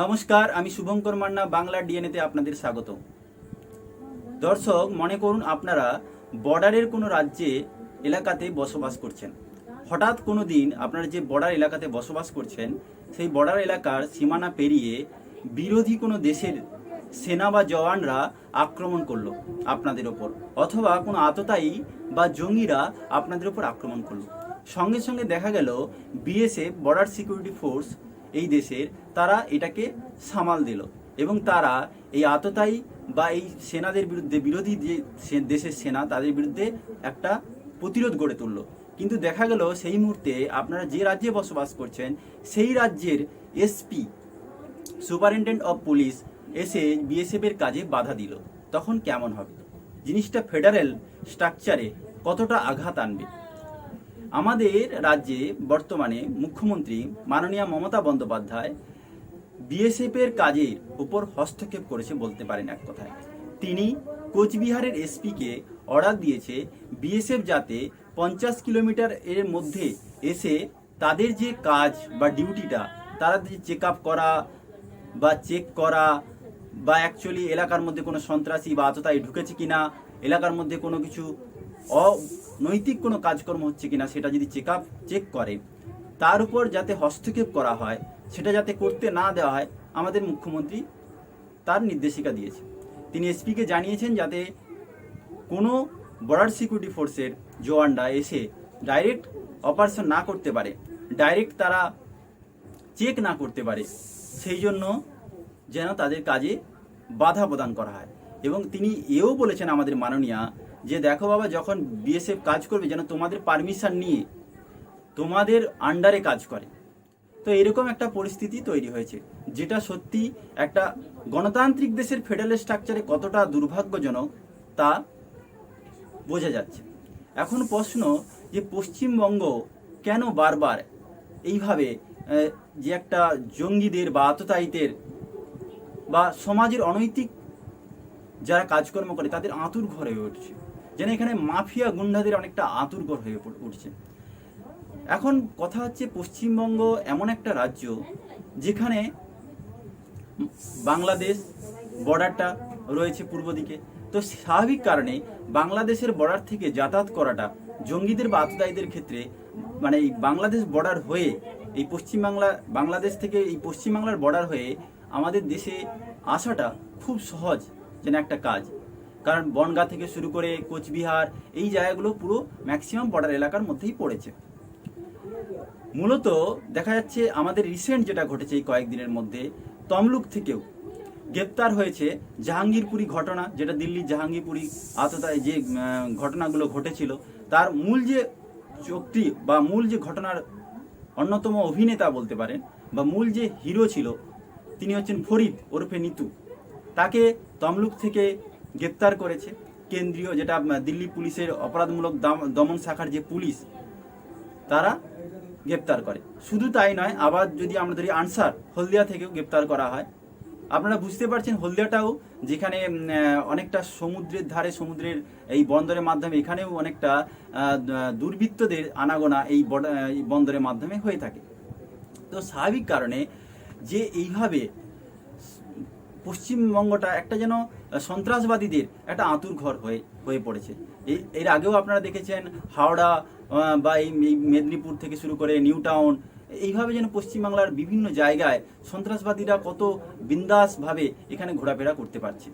নমস্কার, আমি শুভঙ্কর মান্না, বাংলা ডিএনএতে আপনাদের স্বাগত। দর্শক, মনে করুন আপনারা বর্ডারের কোনো রাজ্যে এলাকাতে বসবাস করছেন। হঠাৎ কোনো দিন আপনারা যে বর্ডার এলাকাতে বসবাস করছেন সেই বর্ডার এলাকার সীমানা পেরিয়ে বিরোধী কোনো দেশের সেনা বা জওয়ানরা আক্রমণ করলো আপনাদের ওপর, অথবা কোনো আততায়ী বা জঙ্গিরা আপনাদের ওপর আক্রমণ করলো। সঙ্গে সঙ্গে দেখা গেল বিএসএফ, বর্ডার সিকিউরিটি ফোর্স এই দেশের, তারা এটাকে সামাল দিল এবং তারা এই আততায়ী বা এই সেনাদের বিরুদ্ধে, বিরোধী যে দেশের সেনা তাদের বিরুদ্ধে একটা প্রতিরোধ গড়ে তুললো। কিন্তু দেখা গেল সেই মুহূর্তে আপনারা যে রাজ্যে বসবাস করছেন সেই রাজ্যের এসপি, সুপারিনটেন্ডেন্ট অফ পুলিশ, এসে বিএসএফের কাজে বাধা দিল। তখন কেমন হবে? জিনিসটা ফেডারেল স্ট্রাকচারে কতটা আঘাত আনবে? আমাদের রাজ্যে বর্তমানে মুখ্যমন্ত্রী মাননীয়া মমতা বন্দ্যোপাধ্যায় বিএসএফের কাজের উপর হস্তক্ষেপ করেছে বলতে পারেন এক কথায়। তিনি কোচবিহারের এসপিকে অর্ডার দিয়েছে বিএসএফ যাতে 50 কিলোমিটার এর মধ্যে এসে তাদের যে কাজ বা ডিউটিটা, তারা যে চেক আপ করা বা চেক করা বা অ্যাকচুয়ালি এলাকার মধ্যে কোনো সন্ত্রাসী বা আততায়ী ঢুকেছে কিনা, এলাকার মধ্যে কোনো কিছু অনৈতিক কোনো কাজকর্ম হচ্ছে কিনা সেটা যদি চেক করে, তার উপর যাতে হস্তক্ষেপ করা হয়, সেটা যাতে করতে না দেওয়া হয়, আমাদের মুখ্যমন্ত্রী তার নির্দেশিকা দিয়েছে। তিনি এসপিকে জানিয়েছেন যাতে কোনো বর্ডার সিকিউরিটি ফোর্সের জওয়ানরা এসে ডাইরেক্ট অপারেশন না করতে পারে, ডাইরেক্ট তারা চেক না করতে পারে, সেই জন্য যেন তাদের কাজে বাধা প্রদান করা হয়। এবং তিনি এও বলেছেন আমাদের মাননীয়া যে দেখো বাবা, যখন বিএসএফ কাজ করবে যেন তোমাদের পারমিশন নিয়ে তোমাদের আন্ডারে কাজ করে। তো এরকম একটা পরিস্থিতি তৈরি হয়েছে, যেটা সত্যি একটা গণতান্ত্রিক দেশের ফেডারেল স্ট্রাকচারে কতটা দুর্ভাগ্যজনক তা বোঝা যাচ্ছে। এখন প্রশ্ন যে পশ্চিমবঙ্গ কেন বারবার এইভাবে যে একটা জঙ্গিদের বা আততায়ীদের বা সমাজের অনৈতিক যারা কাজকর্ম করে তাদের আঁতুর ঘর হয়ে উঠছে, যেন এখানে মাফিয়া গুন্ডাদের অনেকটা আঁতুর ঘর হয়ে উঠছে। এখন কথা হচ্ছে, পশ্চিমবঙ্গ এমন একটা রাজ্য যেখানে বাংলাদেশ বর্ডারটা রয়েছে পূর্ব দিকে। তো স্বাভাবিক কারণে বাংলাদেশের বর্ডার থেকে যাতায়াত করাটা জঙ্গিদের বা আততায়ীদের ক্ষেত্রে, মানে এই বাংলাদেশ বর্ডার হয়ে এই বাংলাদেশ থেকে এই পশ্চিমবাংলার বর্ডার হয়ে আমাদের দেশে আসাটা খুব সহজ যেন একটা কাজ। কারণ বনগাঁ থেকে শুরু করে কোচবিহার, এই জায়গাগুলো পুরো ম্যাক্সিমাম বর্ডার এলাকার মধ্যেই পড়েছে। মূলত দেখা যাচ্ছে আমাদের রিসেন্ট যেটা ঘটেছে এই কয়েকদিনের মধ্যে, তমলুক থেকেও গ্রেপ্তার হয়েছে জাহাঙ্গীরপুরি ঘটনা, যেটা দিল্লির জাহাঙ্গীরপুরি আততায়ী যে ঘটনাগুলো ঘটেছিল, তার মূল যে চক্রী বা মূল যে ঘটনার অন্যতম অভিনেতা বলতে পারেন বা মূল যে হিরো ছিল, তিনি হচ্ছেন ফরিদ ওরফে নিতু। তাকে তমলুক থেকে গ্রেপ্তার করেছে কেন্দ্রীয়, যেটা দিল্লি পুলিশের অপরাধমূলক দমন শাখার যে পুলিশ, তারা গ্রেপ্তার করে। শুধু তাই নয়, আবার যদি আমরা ধরি আনসার, হলদিয়া থেকেও গ্রেপ্তার করা হয়। আপনারা বুঝতে পারছেন হলদিয়াটাও যেখানে অনেকটা সমুদ্রের ধারে, সমুদ্রের এই বন্দরের মাধ্যমে এখানেও অনেকটা দুর্বৃত্তদের আনাগোনা এই বন্দরের মাধ্যমে হয়ে থাকে। তো স্বাভাবিক কারণে যে এইভাবে পশ্চিমবঙ্গটা একটা যেন সন্ত্রাসবাদীদের একটা আঁতুর ঘর হয়ে পড়েছে। এর আগেও আপনারা দেখেছেন হাওড়া বা এই মেদিনীপুর থেকে শুরু করে নিউ টাউন, এইভাবে যেন পশ্চিমবাংলার বিভিন্ন জায়গায় সন্ত্রাসবাদীরা কত বিন্দাসভাবে এখানে ঘোরাফেরা করতে পারছে।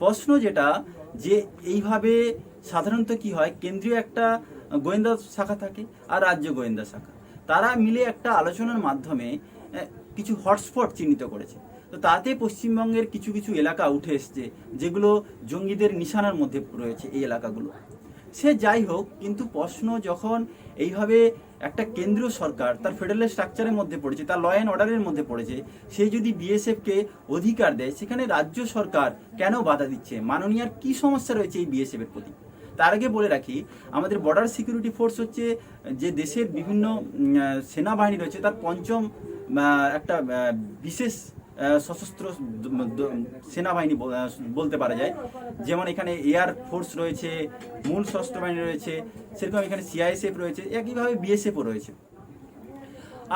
প্রশ্ন যেটা, যে এইভাবে সাধারণত কি হয়, কেন্দ্রীয় একটা গোয়েন্দা শাখা থাকে আর রাজ্য গোয়েন্দা শাখা, তারা মিলে একটা আলোচনার মাধ্যমে কিছু হটস্পট চিহ্নিত করেছে। তো তাতে পশ্চিমবঙ্গের কিছু কিছু এলাকা উঠে এসছে যেগুলো জঙ্গিদের নিশানার মধ্যে রয়েছে এই এলাকাগুলো। সে যাই হোক, কিন্তু প্রশ্ন যখন এইভাবে একটা কেন্দ্রীয় সরকার তার ফেডারেল স্ট্রাকচারের মধ্যে পড়েছে, তার ল অ্যান্ড অর্ডারের মধ্যে পড়েছে, সে যদি বিএসএফকে অধিকার দেয়, সেখানে রাজ্য সরকার কেন বাধা দিচ্ছে? মাননীয়ার কি সমস্যা রয়েছে এই বিএসএফের প্রতি? তার আগে বলে রাখি, আমাদের বর্ডার সিকিউরিটি ফোর্স হচ্ছে যে দেশের বিভিন্ন সেনাবাহিনী রয়েছে তার পঞ্চম একটা বিশেষ সশস্ত্র সেনাবাহিনী বলতে পারা যায়। যেমন এখানে এয়ার ফোর্স রয়েছে, মূল সশস্ত্র বাহিনী রয়েছে, সেরকম এখানে সিআইএসএফ রয়েছে, একইভাবে বিএসএফও রয়েছে,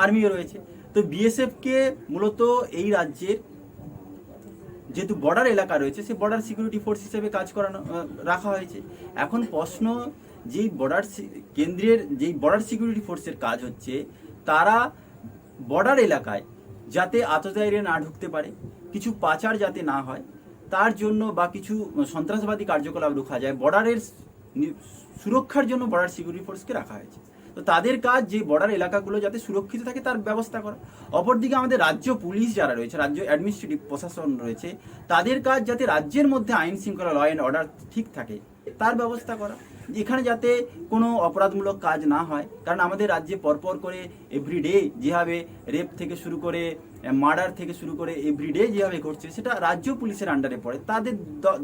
আর্মিও রয়েছে। তো বিএসএফকে মূলত এই রাজ্যের যেহেতু বর্ডার এলাকা রয়েছে, সেই বর্ডার সিকিউরিটি ফোর্স হিসেবে কাজ করানো রাখা হয়েছে। এখন প্রশ্ন, যেই কেন্দ্রের যেই বর্ডার সিকিউরিটি ফোর্সের কাজ হচ্ছে, তারা বর্ডার এলাকায় যাতে আততায়ীরা না ঢুকতে পারে, কিছু পাচার যাতে না হয়, তার জন্য বা কিছু সন্ত্রাসবাদী কার্যকলাপ রোখা যায়, বর্ডারের সুরক্ষার জন্য বর্ডার সিকিউরিটি ফোর্সকে রাখা হয়েছে। তো তাদের কাজ যে বর্ডার এলাকাগুলো যাতে সুরক্ষিত থাকে তার ব্যবস্থা করা। অপরদিকে আমাদের রাজ্য পুলিশ যারা রয়েছে, রাজ্য অ্যাডমিনিস্ট্রেটিভ প্রশাসন রয়েছে, তাদের কাজ যাতে রাজ্যের মধ্যে আইন শৃঙ্খলা, ল অ্যান্ড অর্ডার ঠিক থাকে তার ব্যবস্থা করা, এখানে যাতে কোনো অপরাধমূলক কাজ না হয়। কারণ আমাদের রাজ্যে পরপর করে এভরিডে যেভাবে রেপ থেকে শুরু করে মার্ডার থেকে শুরু করে এভরিডে যেভাবে ঘটছে, সেটা রাজ্য পুলিশের আন্ডারে পড়ে, তাদের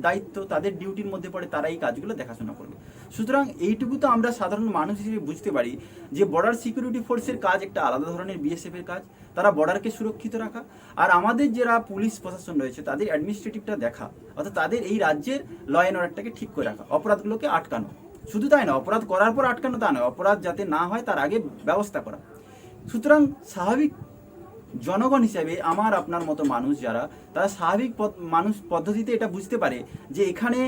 দায়িত্ব, তাদের ডিউটির মধ্যে পড়ে, তারা এই কাজগুলো দেখাশোনা করবে। সুতরাং এইটুকু তো আমরা সাধারণ মানুষ হিসেবে বুঝতে পারি যে বর্ডার সিকিউরিটি ফোর্সের কাজ একটা আলাদা ধরনের, বিএসএফের কাজ তারা বর্ডারকে সুরক্ষিত রাখা, আর আমাদের যারা পুলিশ প্রশাসন রয়েছে তাদের অ্যাডমিনিস্ট্রেটিভটা দেখা, অর্থাৎ তাদের এই রাজ্যের ল অ্যান্ড অর্ডারটাকে ঠিক করে রাখা, অপরাধগুলোকে আটকানো। শুধু তাই না, অপরাধ করার পর আটকানো তা নয়, অপরাধ যাতে না হয় তার আগে ব্যবস্থা করা। সুতরাং স্বাভাবিক জনগণ হিসেবে আমার আপনার মতো মানুষ যারা, তারা স্বাভাবিক মানুষ পদ্ধতিতে এটা বুঝতে পারে যে এখানে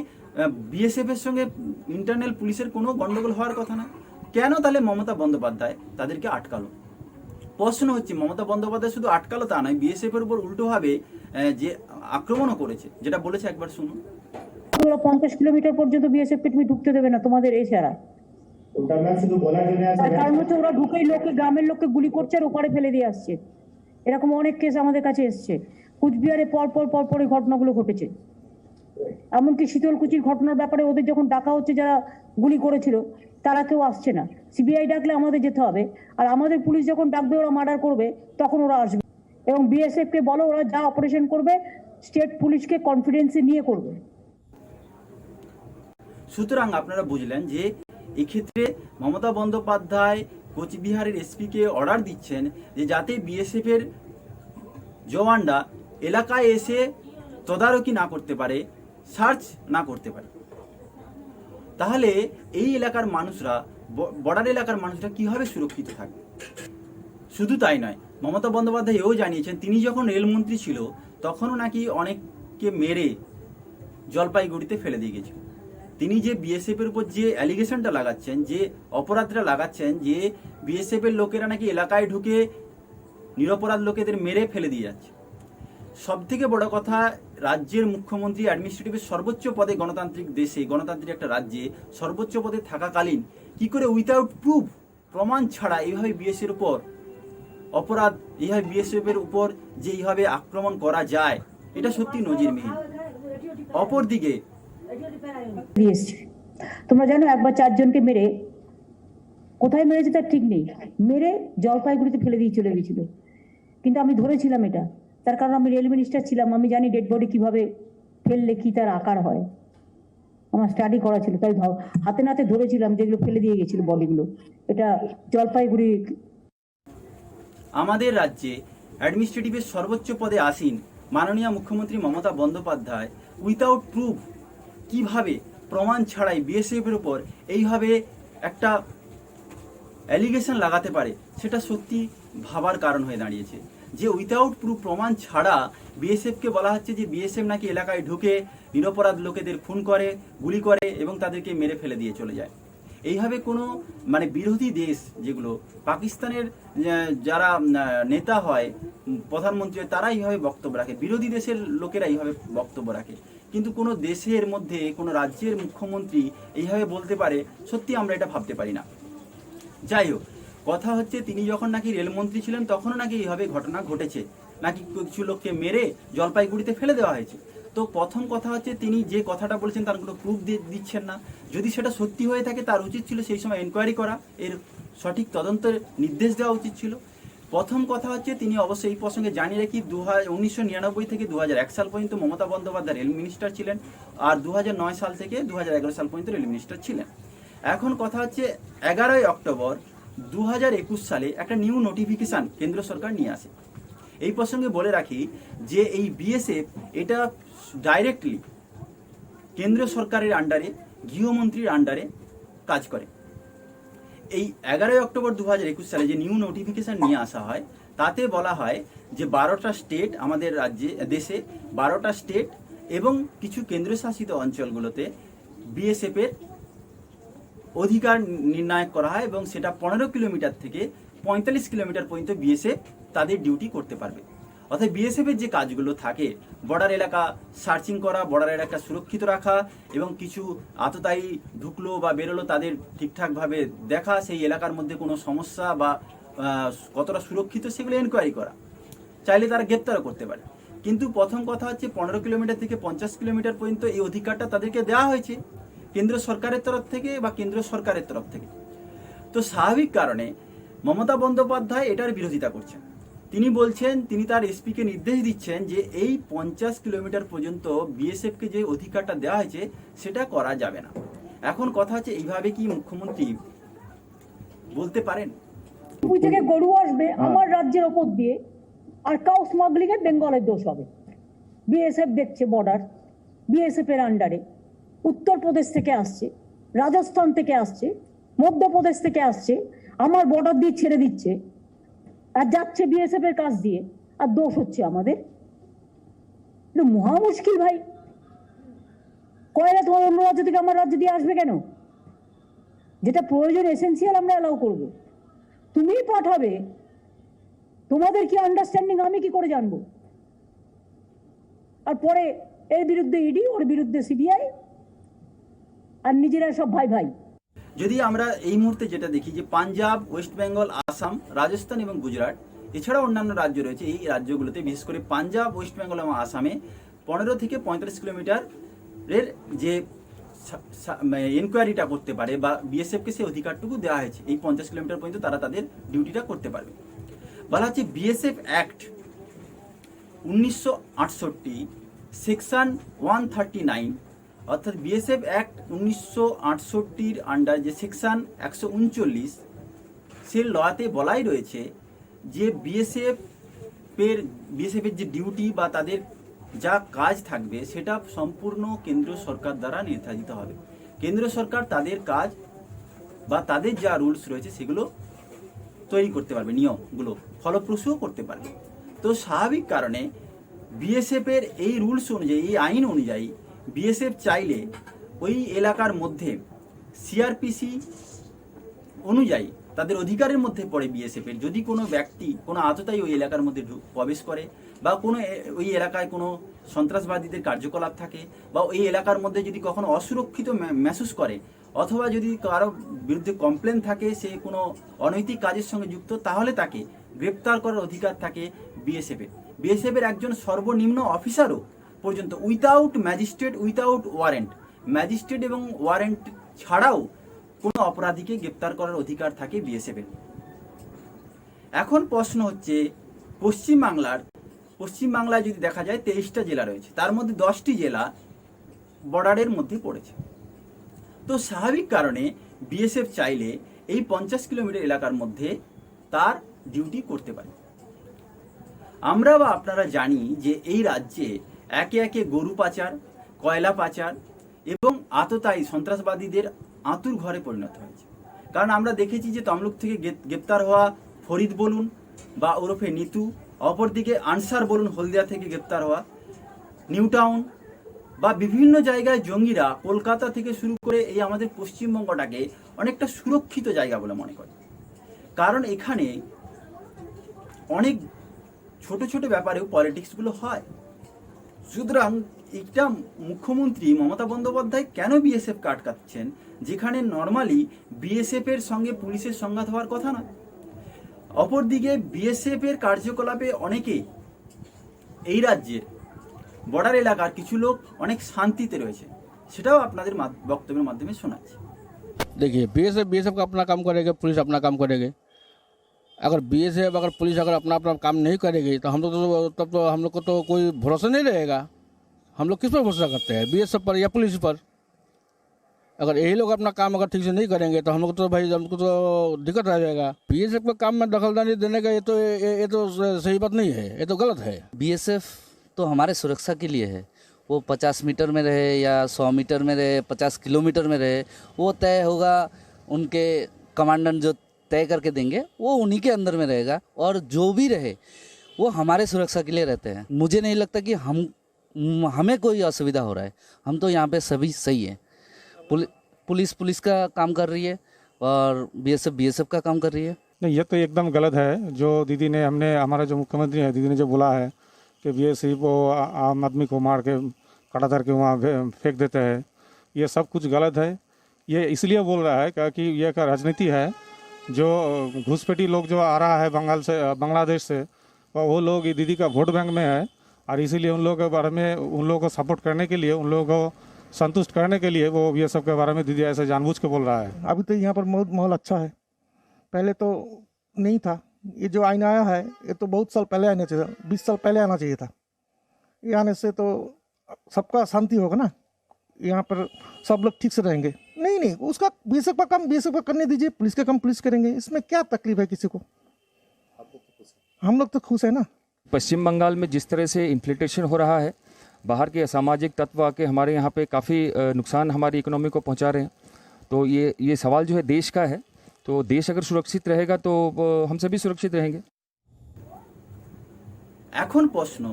বিএসএফ এর সঙ্গে ইন্টারনাল পুলিশের কোনো গন্ডগোল হওয়ার কথা না। কেন তাহলে মমতা বন্দ্যোপাধ্যায় তাদেরকে আটকালো? প্রশ্ন হচ্ছে, মমতা বন্দ্যোপাধ্যায় শুধু আটকালো তা নয়, বিএসএফ এর উপর উল্টোভাবে যে আক্রমণও করেছে, যেটা বলেছে একবার শুনুন। 50 কিলোমিটার পর্যন্ত বিএসএফ কে তুমি ঢুকতে দেবে না তোমাদের এছাড়া। তার কারণ হচ্ছে ওরা ঢুকেই লোককে, গ্রামের লোককে গুলি করছে আর ওপারে ফেলে দিয়ে আসছে। এরকম অনেক কেস আমাদের কাছে এসছে। কুচবিহারে পর এই ঘটনাগুলো ঘটেছে। এমনকি শীতলকুচির ঘটনার ব্যাপারে ওদের যখন ডাকা হচ্ছে, যারা গুলি করেছিল তারা কেউ আসছে না। সিবিআই ডাকলে আমাদের যেতে হবে, আর আমাদের পুলিশ যখন ডাকবে ওরা মার্ডার করবে তখন ওরা আসবে। এবং বিএসএফ কে বলো ওরা যা অপারেশন করবে স্টেট পুলিশকে কনফিডেন্সে নিয়ে করবে। সুতরাং আপনারা বুঝলেন যে এক্ষেত্রে মমতা বন্দ্যোপাধ্যায় কোচবিহারের এসপিকে অর্ডার দিচ্ছেন যে যাতে বিএসএফ এর জওয়ানরা এলাকায় এসে তদারকি না করতে পারে, সার্চ না করতে পারে। তাহলে এই এলাকার মানুষরা, বর্ডার এলাকার মানুষরা কিভাবে সুরক্ষিত থাকবে? শুধু তাই নয়, মমতা বন্দ্যোপাধ্যায় এও জানিয়েছেন তিনি যখন রেলমন্ত্রী ছিল তখনও নাকি অনেককে মেরে জলপাইগুড়িতে ফেলে দিয়ে গেছিল। তিনি যে বিএসএফ এর উপর যে অ্যালিগেশনটা লাগাচ্ছেন, যে অপরাধটা লাগাচ্ছেন, যে বিএসএফ এর লোকেরা নাকি এলাকায় ঢুকে নিরপরাধ লোকেদের মেরে ফেলে দিয়ে যাচ্ছে। সব থেকে বড় কথা, রাজ্যের মুখ্যমন্ত্রী অ্যাডমিনিস্ট্রেটিভের সর্বোচ্চ পদে, গণতান্ত্রিক দেশে, গণতান্ত্রিক একটা রাজ্যে সর্বোচ্চ পদে থাকাকালীন কি করে উইথাউট প্রুফ, প্রমাণ ছাড়া এইভাবে বিএসএফ এর উপর অপরাধ, এইভাবে বিএসএফ এর উপর যে এইভাবে আক্রমণ করা যায়, এটা সত্যি নজিরবিহীন। অপরদিকে তোমরা জানো একবার 4 জনকে মেরে, কোথায় মেরেছে তার ঠিক নেই, মেরে জলপাইগুড়িতে ফেলে দিয়ে চলে গেছিল। কিন্তু আমি ধরেছিলাম এটা, তার কারণ আমি রেল মিনিস্টার ছিলাম, আমি জানি ডেড বডি কিভাবে ফেললে কি তার আকার হয়, আমার স্টাডি করা ছিল, তাই হাতে নাতে ধরেছিলাম যেগুলো ফেলে দিয়ে গেছিল বডিগুলো। এটা জলপাইগুড়ি। আমাদের রাজ্যে অ্যাডমিনিস্ট্রেটিভের সর্বোচ্চ পদে আসীন মাননীয় মুখ্যমন্ত্রী মমতা বন্দ্যোপাধ্যায় উইথাউট প্রুফ, কিভাবে প্রমাণ ছাড়াই বিএসএফ এর উপর এইভাবে একটা অ্যালিগেশন লাগাতে পারে, সেটা সত্যি ভাবার কারণ হয়ে দাঁড়িয়েছে। যে উইথাউট প্রুফ, প্রমাণ ছাড়া বিএসএফকে বলা হচ্ছে যে বিএসএফ নাকি এলাকায় ঢুকে নিরপরাধ লোকেদের খুন করে, গুলি করে এবং তাদেরকে মেরে ফেলে দিয়ে চলে যায়। এইভাবে কোনো বিরোধী দেশ, যেগুলো পাকিস্তানের যারা নেতা হয়, প্রধানমন্ত্রী হয়, তারা এইভাবে বক্তব্য রাখে, বিরোধী দেশের লোকেরা এইভাবে বক্তব্য রাখে। কিন্তু কোনো দেশের মধ্যে কোনো রাজ্যের মুখ্যমন্ত্রী এইভাবে বলতে পারে, সত্যি আমরা এটা ভাবতে পারি না। যাই হোক, কথা হচ্ছে তিনি যখন নাকি রেলমন্ত্রী ছিলেন তখনও নাকি এইভাবে ঘটনা ঘটেছে, নাকি কিছু লোককে মেরে জলপাইগুড়িতে ফেলে দেওয়া হয়েছে। তো প্রথম কথা হচ্ছে, তিনি যে কথাটা বলছেন তার কোনো প্রুফ দিচ্ছেন না। যদি সেটা সত্যি হয়ে থাকে তার উচিত ছিল সেই সময় এনকোয়ারি করা, এর সঠিক তদন্তের নির্দেশ দেওয়া উচিত ছিল। প্রথম কথা হচ্ছে, তিনি অবশ্যই এই প্রসঙ্গে জানিয়ে রাখি 1999 থেকে 2001 সাল পর্যন্ত মমতা বন্দ্যোপাধ্যায় রেল মিনিস্টার ছিলেন, আর 2009 সাল থেকে 2011 সাল পর্যন্ত রেল মিনিস্টার ছিলেন। এখন কথা হচ্ছে 11ই অক্টোবর 2021 সালে একটা নিউ নোটিফিকেশান কেন্দ্র সরকার নিয়ে আসে। এই প্রসঙ্গে বলে রাখি যে এই বিএসএফ এটা ডাইরেক্টলি কেন্দ্র সরকারের আন্ডারে, গৃহমন্ত্রীর আন্ডারে কাজ করে। এই 11ই অক্টোবর 2021 সালে যে নিউ নোটিফিকেশান নিয়ে আসা হয়, তাতে বলা হয় যে 12টা স্টেট আমাদের রাজ্যে দেশে 12টা স্টেট এবং কিছু কেন্দ্রশাসিত অঞ্চলগুলোতে বিএসএফের অধিকার নির্ণয় করা হয় এবং সেটা 15 কিলোমিটার থেকে 45 কিলোমিটার পর্যন্ত বিএসএফ তাদের ডিউটি করতে পারবে। অর্থাৎ বিএসএফের যে কাজগুলো থাকে বর্ডার এলাকা সার্চিং করা, বর্ডার এলাকা সুরক্ষিত রাখা এবং কিছু আততায়ী ঢুকলো বা বেরোলো তাদের ঠিকঠাকভাবে দেখা, সেই এলাকার মধ্যে কোনো সমস্যা বা কতটা সুরক্ষিত সেগুলো এনকোয়ারি করা, চাইলে তারা গ্রেপ্তারও করতে পারে। কিন্তু প্রথম কথা হচ্ছে 15 কিলোমিটার থেকে 50 কিলোমিটার পর্যন্ত এই অধিকারটা তাদেরকে দেওয়া হয়েছে কেন্দ্র সরকারের তরফ থেকে বা কেন্দ্র সরকারের তরফ থেকে। তো স্বাভাবিক কারণে মমতা বন্দ্যোপাধ্যায় এটার বিরোধিতা করছেন। তিনি বলছেন, তিনি তার এসপিকে নির্দেশ দিচ্ছেন যে এই 50 কিলোমিটার পর্যন্ত বিএসএফকে যে অধিকারটা দেওয়া হয়েছে সেটা করা যাবে না। এখন কথা হচ্ছে এইভাবে কি মুখ্যমন্ত্রী বলতে পারেন? ওই থেকে গরু আসবে আমার রাজ্যের ওপর দিয়ে, আর কাউ স্মাগলিং এ বেঙ্গলের দোষ হবে। বিএসএফ দেখছে বর্ডার, বিএসএফ এর আন্ডারে উত্তরপ্রদেশ থেকে আসছে, রাজস্থান থেকে আসছে, মধ্যপ্রদেশ থেকে আসছে, আমার বর্ডার দিয়ে ছেড়ে দিচ্ছে আর যাচ্ছে বিএসএফ এর কাজ দিয়ে, আর দোষ হচ্ছে আমাদের। মহা মুশকিল ভাই। কয়লা তোমার অন্য রাজ্য থেকে আমার রাজ্য দিয়ে আসবে কেন? যেটা প্রয়োজন এসেন্সিয়াল আমরা অ্যালাউ করবো, তুমি পাঠাবে, তোমাদের কি আন্ডারস্ট্যান্ডিং আমি কি করে জানবো? আর পরে এর বিরুদ্ধে ইডি, ওর বিরুদ্ধে সিবিআই, আর নিজেরা সব ভাই ভাই। যদি আমরা এই মুহূর্তে যেটা দেখি যে পাঞ্জাব, ওয়েস্ট বেঙ্গল, আসাম, রাজস্থান এবং গুজরাট এছাড়াও অন্যান্য রাজ্য রয়েছে, এই রাজ্যগুলোতে বিশেষ করে পাঞ্জাব, ওয়েস্ট বেঙ্গল এবং আসামে 15 থেকে 45 কিলোমিটারের যে এনকোয়ারিটা করতে পারে বা বিএসএফকে সেই অধিকারটুকু দেওয়া হয়েছে, এই 50 কিলোমিটার পর্যন্ত তারা তাদের ডিউটিটা করতে পারবে। বলা হচ্ছে বিএসএফ অ্যাক্ট 1968 সেকশন 139, অর্থাৎ বিএসএফ অ্যাক্ট 1968 আন্ডার যে সেকশন 139 সে লতে বলাই রয়েছে যে বিএসএফের যে ডিউটি বা তাদের যা কাজ থাকবে সেটা সম্পূর্ণ কেন্দ্র সরকার দ্বারা নির্ধারিত হবে। কেন্দ্র সরকার তাদের কাজ বা তাদের যা রুলস রয়েছে সেগুলো তৈরি করতে পারবে, নিয়মগুলো ফলপ্রসূও করতে পারবে। তো স্বাভাবিক কারণে বিএসএফের এই রুলস অনুযায়ী, এই আইন অনুযায়ী বিএসএফ চাইলে ওই এলাকার মধ্যে সিআরপিসি অনুযায়ী তাদের অধিকারের মধ্যে পড়ে বিএসএফের যদি কোনো ব্যক্তি, কোনো আততায়ী ওই এলাকার মধ্যে প্রবেশ করে বা কোনো ওই এলাকায় কোনো সন্ত্রাসবাদীদের কার্যকলাপ থাকে বা ওই এলাকার মধ্যে যদি কখনো অসুরক্ষিত মেহসুস করে অথবা যদি কারো বিরুদ্ধে কমপ্লেন থাকে, সে কোনো অনৈতিক কাজের সঙ্গে যুক্ত, তাহলে তাকে গ্রেপ্তার করার অধিকার থাকে বিএসএফের। বিএসএফের একজন সর্বনিম্ন অফিসারও পর্যন্ত without magistrate, without warrant, magistrate এবং ওয়ারেন্ট ছাড়াও কোনো অপরাধীকে গ্রেপ্তার করার অধিকার থাকে বিএসএফের। এখন প্রশ্ন হচ্ছে পশ্চিমবাংলায় যদি দেখা যায় 23টা জেলা রয়েছে, তার মধ্যে 10টি জেলা বর্ডারের মধ্যে পড়েছে। তো স্বাভাবিক কারণে বিএসএফ চাইলে এই 50 কিলোমিটার এলাকার মধ্যে তার ডিউটি করতে পারে। আমরা বা আপনারা জানি যে এই রাজ্যে একে একে গরু পাচার, কয়লা পাচার এবং আততায়ী সন্ত্রাসবাদীদের আঁতুর ঘরে পরিণত হয়েছে। কারণ আমরা দেখেছি যে তমলুক থেকে গ্রেপ্তার হওয়া ফরিদ বলুন বা ওরফে নিতু, অপরদিকে আনসার বলুন হলদিয়া থেকে গ্রেপ্তার হওয়া, নিউ টাউন বা বিভিন্ন জায়গায় জঙ্গিরা কলকাতা থেকে শুরু করে এই আমাদের পশ্চিমবঙ্গটাকে অনেকটা সুরক্ষিত জায়গা বলে মনে করে। কারণ এখানে অনেক ছোট ছোট ব্যাপারেও পলিটিক্সগুলো হয়। সুতরাং এটা মুখ্যমন্ত্রী মমতা বন্দ্যোপাধ্যায় কেন বিএসএফ কাট কাটছেন, যেখানে নর্মালি বিএসএফ এর সঙ্গে পুলিশের সংঘাত হওয়ার কথা না। অপরদিকে বিএসএফ এর কার্যকলাপে অনেকে এই রাজ্যের বর্ডার এলাকার কিছু লোক অনেক শান্তিতে রয়েছে, সেটাও আপনাদের বক্তব্যের মাধ্যমে শোনাচ্ছি। देखिए बीएसएफ का अपना काम करेगा, पुलिस अपना काम करेगी। अगर बीएसएफ अगर पुलिस अगर अपना अपना काम नहीं करेगी तो हम लोग तब तो हम लोग को तो कोई भरोसा नहीं रहेगा। हम लोग किस पर भरोसा करते हैं, बीएसएफ पर या पुलिस पर? अगर यही लोग अपना काम अगर ठीक से नहीं करेंगे तो हम लोग तो भाई हमको तो दिक्कत आ जाएगा। बीएसएफ का काम में दखलंदाजी देने का ये तो सही बात नहीं है, ये तो गलत है। बीएसएफ तो हमारे सुरक्षा के लिए है, वो 50 मीटर में रहे या 100 मीटर में रहे, 50 किलोमीटर में रहे, वो तय होगा उनके कमांडेंट जो तय करके देंगे वो उन्हीं के अंदर में रहेगा, और जो भी रहे वो हमारे सुरक्षा के लिए रहते हैं। मुझे नहीं लगता कि हमें कोई असुविधा हो रहा है। हम तो यहाँ पे सभी सही है। पुलिस का काम कर रही है और बीएसएफ का काम कर रही है। नहीं, ये तो एकदम गलत है जो दीदी ने हमारा जो मुख्यमंत्री है दीदी ने जो बोला है कि बीएसएफ वो आम आदमी को मार के कड़ा धर के वहाँ फेंक देते हैं, ये सब कुछ गलत है। ये इसलिए बोल रहा है क्योंकि ये एक राजनीति है। जो घुसपैठी लोग जो आ रहा है बांग्लादेश से, वो लोग दीदी का वोट बैंक में है, और इसीलिए उन लोगों के बारे में उन लोगों को सपोर्ट करने के लिए, उन लोगों को संतुष्ट करने के लिए वो ये सब के बारे में दीदी ऐसे जानबूझ के बोल रहा है। अभी तो यहाँ पर माहौल अच्छा है, पहले तो नहीं था। ये जो आईना आया है ये तो बहुत साल पहले आना चाहिए था, 20 साल पहले आना चाहिए था। ये आने से तो सबका शांति होगा ना, यहाँ पर सब लोग ठीक से रहेंगे। नहीं, उसका बीएसएफ का काम बीएसएफ का करने दीजिए, पुलिस का काम पुलिस करेंगे, इसमें क्या तकलीफ है किसी को? हम लोग तो खुश है ना। पश्चिम बंगाल में जिस तरह से इन्फ्लेटेशन हो रहा है, बाहर के असामाजिक तत्व आके हमारे यहाँ पे काफ़ी नुकसान हमारी इकोनॉमी को पहुँचा रहे हैं। तो ये सवाल जो है देश का है, तो देश अगर सुरक्षित रहेगा तो हम सभी सुरक्षित रहेंगे। এখন প্রশ্ন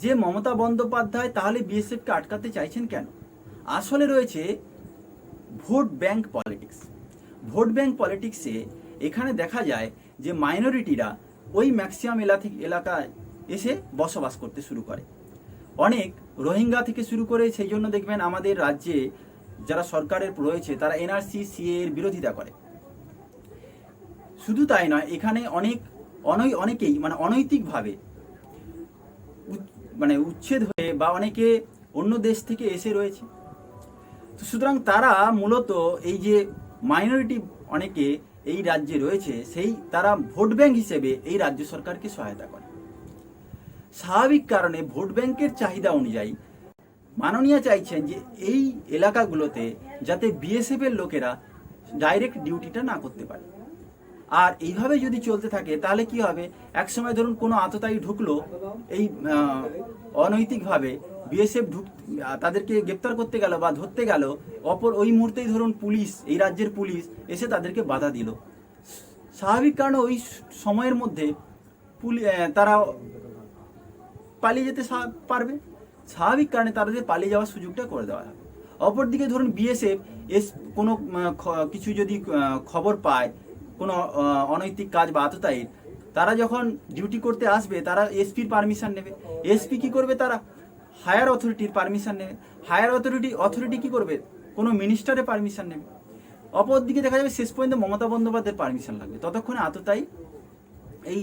যে মমতা বন্দ্যোপাধ্যায় তাহলে বিএসএফকে আটকাতে চাইছেন কেন? আসলে রয়েছে vote bank politics. Vote bank পলিটিক্সে এখানে দেখা যায় যে মাইনরিটিরা ওই ম্যাক্সিমাম এলাকায় এসে বসবাস করতে শুরু করে। অনেক রোহিঙ্গা থেকে শুরু করে, সেই জন্য দেখবেন আমাদের রাজ্যে যারা সরকারের রয়েছে তারা এনআরসি সিএ এর বিরোধিতা করে। শুধু তাই নয়, এখানে অনেকেই অনৈতিকভাবে উচ্ছেদ হয়ে বা অনেকে অন্য দেশ থেকে এসে রয়েছে। তো সুতরাং তারা মূলত এই যে মাইনরিটি অনেকে এই রাজ্যে রয়েছে, তারা ভোট ব্যাংক হিসেবে এই রাজ্য সরকারকে সহায়তা করে। স্বাভাবিক কারণে ভোট ব্যাংকের চাহিদা অনুযায়ী মাননীয়া চাইছেন যে এই এলাকাগুলোতে যাতে বিএসএফ এর লোকেরা ডাইরেক্ট ডিউটিটা না করতে পারে। আর এইভাবে যদি চলতে থাকে তাহলে কি হবে, এক সময় ধরুন কোনো আততায়ী ঢুকলো এই অনৈতিকভাবে, বিএসএফ তাদেরকে গ্রেপ্তার করতে গেল বা ধরতে গেল, ওই মুহূর্তেই ধরুন পুলিশ, এই রাজ্যের পুলিশ এসে তাদেরকে বাধা দিল। স্বাভাবিক কারণে ওই সময়ের মধ্যে তারা পালিয়ে যেতে পারবে। স্বাভাবিক কারণে তাদের পালিয়ে যাওয়ার সুযোগটা করে দেওয়া হবে। অপরদিকে ধরুন বিএসএফ কোনো কিছু যদি খবর পায় কোনো অনৈতিক কাজ বা আততায়ীর, তারা যখন ডিউটি করতে আসবে তারা এসপির পারমিশন নেবে। এসপি কি করবে, তারা হায়ার অথরিটির পারমিশন নেবে। হায়ার অথরিটি কি করবে, কোনো মিনিস্টারের পারমিশন নেবে। অপরদিকে দেখা যাবে শেষ পর্যন্ত মমতা বন্দ্যোপাধ্যায়ের পারমিশন লাগবে, ততক্ষণে আততায়ী এই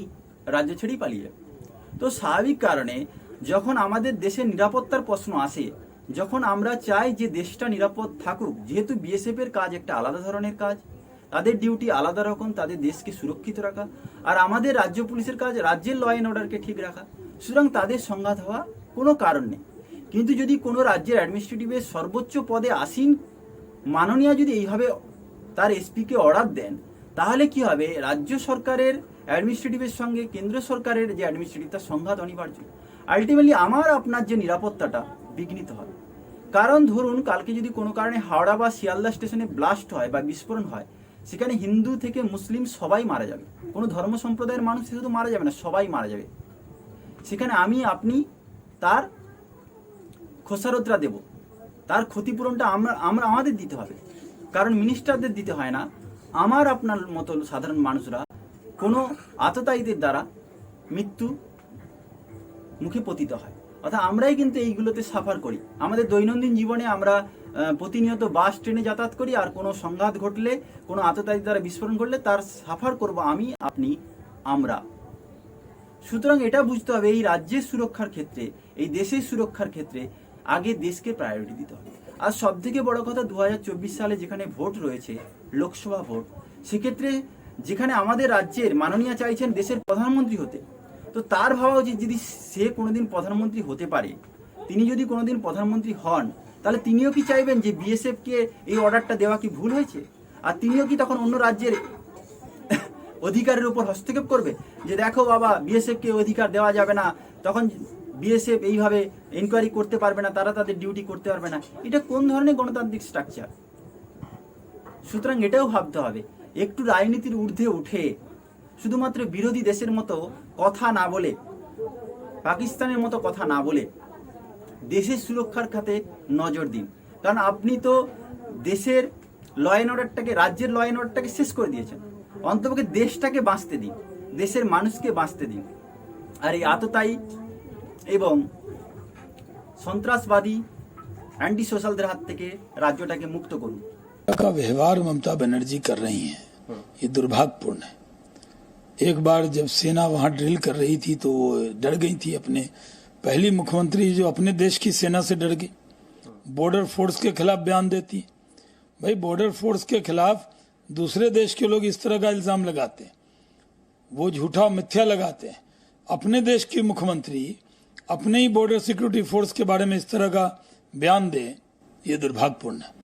রাজ্য ছেড়েই পালিয়ে যাবে। তো স্বাভাবিক কারণে যখন আমাদের দেশের নিরাপত্তার প্রশ্ন আসে, যখন আমরা চাই যে দেশটা নিরাপদ থাকুক, যেহেতু বিএসএফ এর কাজ একটা আলাদা ধরনের কাজ, তাদের ডিউটি আলাদা রকম, তাদের দেশকে সুরক্ষিত রাখা, আর আমাদের রাজ্য পুলিশের কাজ রাজ্যের ল অ্যান্ড অর্ডারকে ঠিক রাখা। সুতরাং তাদের সংঘাত হওয়া কোনো কারণ নেই। কিন্তু যদি কোনো রাজ্যের অ্যাডমিনিস্ট্রেটিভের সর্বোচ্চ পদে আসীন মাননীয়া যদি এইভাবে তার এসপিকে অর্ডার দেন, তাহলে কি হবে, রাজ্য সরকারের অ্যাডমিনিস্ট্রেটিভের সঙ্গে কেন্দ্র সরকারের যে অ্যাডমিনিস্ট্রেটিভ তার সংঘাত অনিবার্য। আলটিমেটলি আমার আপনার যে নিরাপত্তাটা বিঘ্নিত হবে। কারণ ধরুন কালকে যদি কোনো কারণে হাওড়া বা শিয়ালদা স্টেশনে ব্লাস্ট হয় বা বিস্ফোরণ হয়, সেখানে হিন্দু থেকে মুসলিম সবাই মারা যাবে। কোনো ধর্ম সম্প্রদায়ের মানুষ শুধু মারা যাবে না, সবাই মারা যাবে। সেখানে আপনি তার খোসারতরা দেব, তার ক্ষতিপূরণটা আমাদের দিতে হবে। কারণ মিনিস্টারদের দিতে হয় না, আমার আপনার মতো সাধারণ মানুষরা কোনো আততায়ীদের দ্বারা মৃত্যু মুখে পতিত হয়। অর্থাৎ আমরাই কিন্তু এইগুলোতে সাফার করি। আমাদের দৈনন্দিন জীবনে আমরা প্রতিনিয়ত বাস ট্রেনে যাতায়াত করি, আর কোনো সংঘাত ঘটলে, কোনো আততায়ীর দ্বারা বিস্ফোরণ ঘটলে তার সাফার করব আমি, আপনি, আমরা। সুতরাং এটা বুঝতে হবে, এই রাজ্যের সুরক্ষার ক্ষেত্রে, এই দেশের সুরক্ষার ক্ষেত্রে আগে দেশকে প্রায়োরিটি দিতে হবে। আর সব থেকে বড় কথা, 2024 সালে যেখানে ভোট রয়েছে, লোকসভা ভোট, সেক্ষেত্রে যেখানে আমাদের রাজ্যের মাননীয়া চাইছেন দেশের প্রধানমন্ত্রী হতে, তো তার ভাবা উচিত যদি সে কোনোদিন প্রধানমন্ত্রী হতে পারে, তিনি যদি কোনোদিন প্রধানমন্ত্রী হন, তাহলে তিনিও কি চাইবেন যে বিএসএফকে এই অর্ডারটা দেওয়া কি ভুল হয়েছে? আর তিনিও কি তখন অন্য রাজ্যের অধিকারের উপর হস্তক্ষেপ করবে যে দেখো বাবা বিএসএফকে অধিকার দেওয়া যাবে না, তখন বিএসএফ এইভাবে এনকোয়ারি করতে পারবে না, তারা তাদের ডিউটি করতে পারবে না? এটা কোন ধরনের গণতান্ত্রিক স্ট্রাকচার? সুতরাং এটাও ভাবতে হবে একটু রাজনীতির ঊর্ধ্বে উঠে শুধুমাত্র বিরোধী দেশের মতো কথা না বলে, পাকিস্তানের মতো কথা না বলে দেশের সুরক্ষার খাতে নজর দিন। কারণ আপনি তো দেশের ল অ্যান্ড অর্ডারটাকে, রাজ্যের ল অ্যান্ড অর্ডারটাকে শেষ করে দিয়েছেন। অন্তপক্ষে দেশটাকে বাঁচতে দিন, দেশের মানুষকে বাঁচতে দিন। আর এই আততায়ী এবং সন্ত্রাসবাদী অ্যান্টি সোশ্যালদের হাত থেকে রাজ্যটাকে মুক্ত করুন। का व्यवहार ममता बनर्जी कर रही हैं, ये दुर्भाग्यपूर्ण है। एक बार जब सेना वहां ड्रिल कर रही थी तो वो डर गई थी, अपने पहली मुख्यमंत्री जो अपने देश की सेना से डर गई, बॉर्डर फोर्स के खिलाफ बयान देती। भाई बॉर्डर फोर्स के खिलाफ दूसरे देश के लोग इस तरह का इल्जाम लगाते हैं, वो झूठा मिथ्या लगाते हैं। अपने देश की मुख्यमंत्री अपने ही बॉर्डर सिक्योरिटी फोर्स के बारे में इस तरह का बयान दे, ये दुर्भाग्यपूर्ण है।